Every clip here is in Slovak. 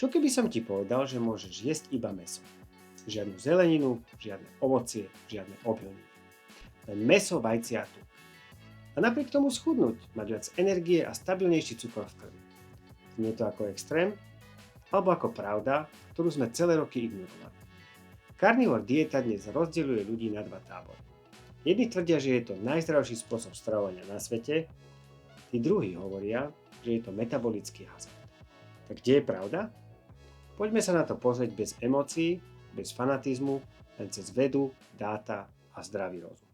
Čo keby som ti povedal, že môžeš jesť iba mäso? Žiadnu zeleninu, žiadne ovocie, žiadne obilniny. Len mäso, vajcia a tuk. A napriek tomu schudnúť, mať viac energie a stabilnejší cukor v krvi. Nie to ako extrém, alebo ako pravda, ktorú sme celé roky ignorovali. Carnivore dieta dnes rozdeľuje ľudí na dva tábory. Jedni tvrdia, že je to najzdravší spôsob stravovania na svete, tí druhí hovoria, že je to metabolický hazard. Tak kde je pravda? Poďme sa na to pozrieť bez emócií, bez fanatizmu, len cez vedu, dáta a zdravý rozum.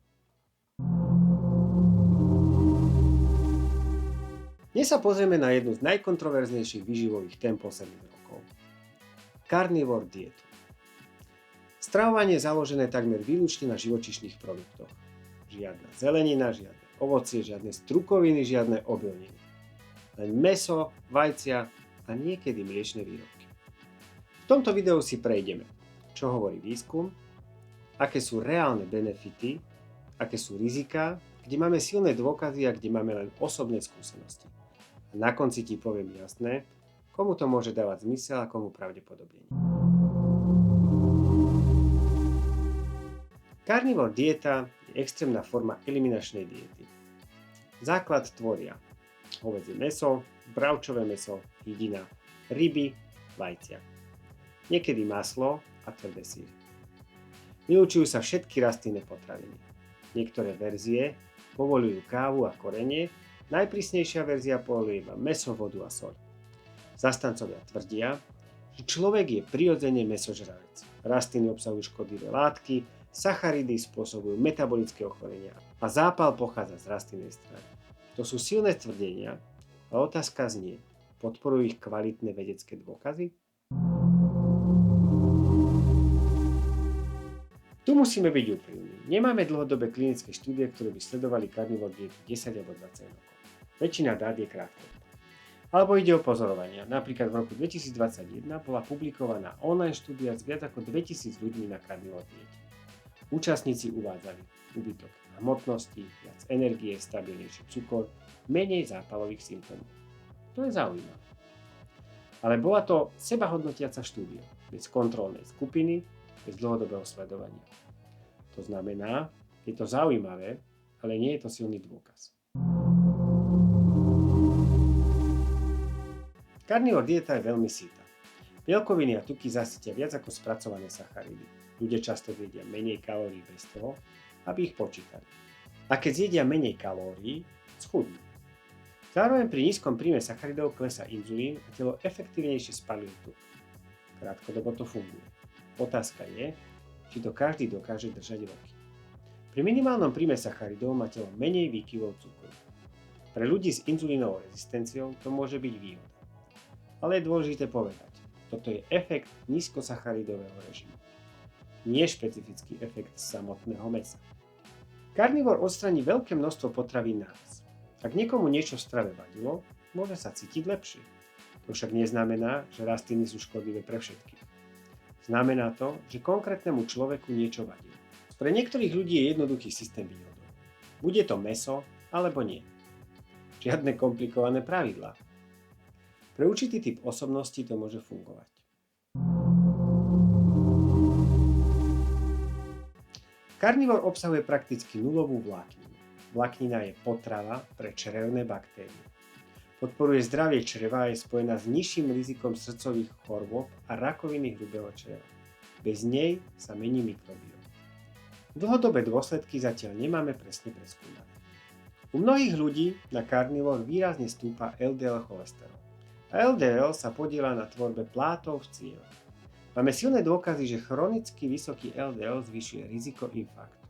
Dnes sa pozrieme na jednu z najkontroverznejších výživových tém posledných rokov. Carnivore dietu. Stravovanie je založené takmer výlučne na živočíšnych produktoch. Žiadna zelenina, žiadne ovocie, žiadne strukoviny, žiadne obilniny. Len mäso, vajcia a niekedy mliečne výrobky. V tomto videu si prejdeme, čo hovorí výskum, aké sú reálne benefity, aké sú riziká, kde máme silné dôkazy a kde máme len osobné skúsenosti. A na konci ti poviem jasné, komu to môže dávať zmysel a komu pravdepodobne nie. Carnivore dieta je extrémna forma eliminačnej diety. Základ tvoria hovädzie mäso, bravčové mäso, hydina, ryby, vajcia. Niekedy maslo a tvrdé sýry. Vylúčujú sa všetky rastlinné potraviny. Niektoré verzie povoľujú kávu a korenie, najprísnejšia verzia povoľuje iba mäso, vodu a soľ. Zastancovia tvrdia, že človek je prirodzene mäsožravec. Rastliny obsahujú škodlivé látky, sacharidy spôsobujú metabolické ochorenia a zápal pochádza z rastlinnej stravy. To sú silné tvrdenia a otázka znie, podporujú ich kvalitné vedecké dôkazy? Tu musíme byť úprimní. Nemáme dlhodobé klinické štúdie, ktoré by sledovali carnivore dietu 10 alebo 20 rokov. Väčšina dát je krátkodobá. Alebo ide o pozorovania. Napríklad v roku 2021 bola publikovaná online štúdia s viac ako 2000 ľuďmi na carnivore diete. Účastníci uvádzali úbytok hmotnosti, viac energie, stabilnejší cukor, menej zápalových symptómov. To je zaujímavé. Ale bola to sebahodnotiaca štúdia, bez kontrolnej skupiny, bez dlhodobého sledovania. To znamená, je to zaujímavé, ale nie je to silný dôkaz. Carnivore dieta je veľmi sytá. Bielkoviny a tuky zasytia viac ako spracované sacharidy. Ľudia často jedia menej kalórií bez toho, aby ich počítali. A keď zjedia menej kalórií, schudnú. Zároveň pri nízkom príjme sacharidov klesá inzulín a telo efektívnejšie spaľuje tuk. Krátkodobo to funguje. Otázka je, či to každý dokáže držať roky. Pri minimálnom príjme sacharidov má telo menej výkyvov cukru. Pre ľudí s inzulínovou rezistenciou to môže byť výhoda. Ale je dôležité povedať, toto je efekt nízkosacharidového režimu. Nie špecifický efekt samotného mäsa. Carnivore odstraní veľké množstvo potravín naraz. Ak niekomu niečo v strave vadilo, môže sa cítiť lepšie. To však neznamená, že rastliny sú škodlivé pre všetkých. Znamená to, že konkrétnemu človeku niečo vadilo. Pre niektorých ľudí je jednoduchý systém výhodov. Bude to mäso, alebo nie. Žiadne komplikované pravidlá. Pre určitý typ osobnosti to môže fungovať. Carnivore obsahuje prakticky nulovú vlákninu. Vláknina je potrava pre črevné baktérie. Podporuje zdravie čreva a je spojená s nižším rizikom srdcových chorôb a rakoviny hrubého čreva. Bez nej sa mení mikrobióm. Dlhodobé dôsledky zatiaľ nemáme presne preskúmané. U mnohých ľudí na carnivore výrazne stúpa LDL cholesterol. A LDL sa podieľa na tvorbe plátov v cieve. Máme silné dôkazy, že chronicky vysoký LDL zvyšuje riziko infarktu.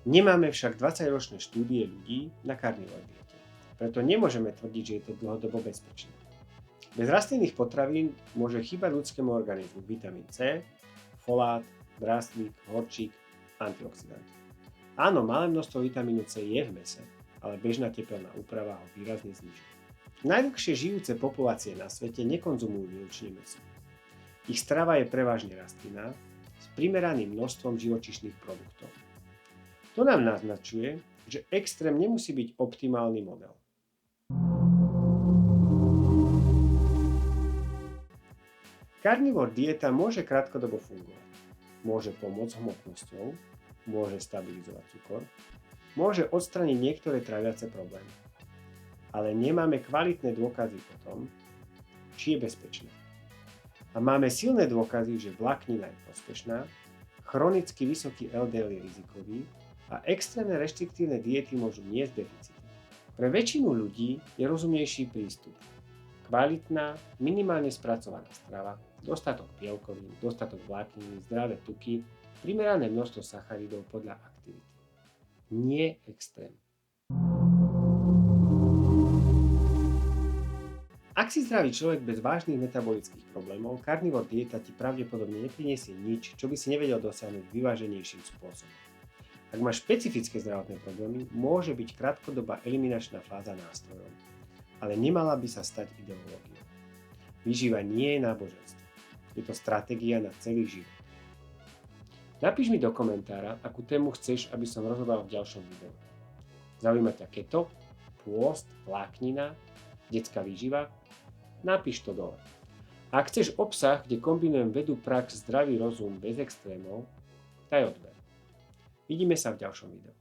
Nemáme však 20-ročné štúdie ľudí na carnivore diete. Preto nemôžeme tvrdiť, že je to dlhodobo bezpečné. Bez rastlinných potravín môže chýbať ľudskému organizmu vitamín C, folát, draslík, horčík, antioxidanty. Áno, malé množstvo vitamínu C je v mäse, ale bežná tepelná úprava ho výrazne znižuje. Najdlhšie žijúce populácie na svete nekonzumujú výlučne mäso. Ich strava je prevažne rastlinná s primeraným množstvom živočíšnych produktov. To nám naznačuje, že extrém nemusí byť optimálny model. Carnivore dieta môže krátkodobo fungovať. Môže pomôcť hmotnosťou, môže stabilizovať cukor, môže odstraniť niektoré traviace problémy. Ale nemáme kvalitné dôkazy o tom, či je bezpečná. A máme silné dôkazy, že vláknina je prospešná, chronicky vysoký LDL je rizikový a extrémne reštriktívne diety môžu niesť deficity. Pre väčšinu ľudí je rozumnejší prístup. Kvalitná, minimálne spracovaná strava, dostatok bielkovín, dostatok vlákniny, zdravé tuky, primerané množstvo sacharidov podľa aktivity. Nie extrém. Ak si zdravý človek bez vážnych metabolických problémov, carnivore dieta ti pravdepodobne nepriniesie nič, čo by si nevedel dosiahnuť vyváženejším spôsobom. Ak máš špecifické zdravotné problémy, môže byť krátkodobá eliminačná fáza nástrojom, ale nemala by sa stať ideológiou. Výživa nie je náboženstvo. Je to stratégia na celý život. Napíš mi do komentára, akú tému chceš, aby som rozhodoval v ďalšom videu. Zaujíma ťa keto, pôst, vláknina, detská výživa? Napíš to dole. Ak chceš obsah, kde kombinujem vedu, prax, zdravý rozum bez extrémov, daj odber. Vidíme sa v ďalšom videu.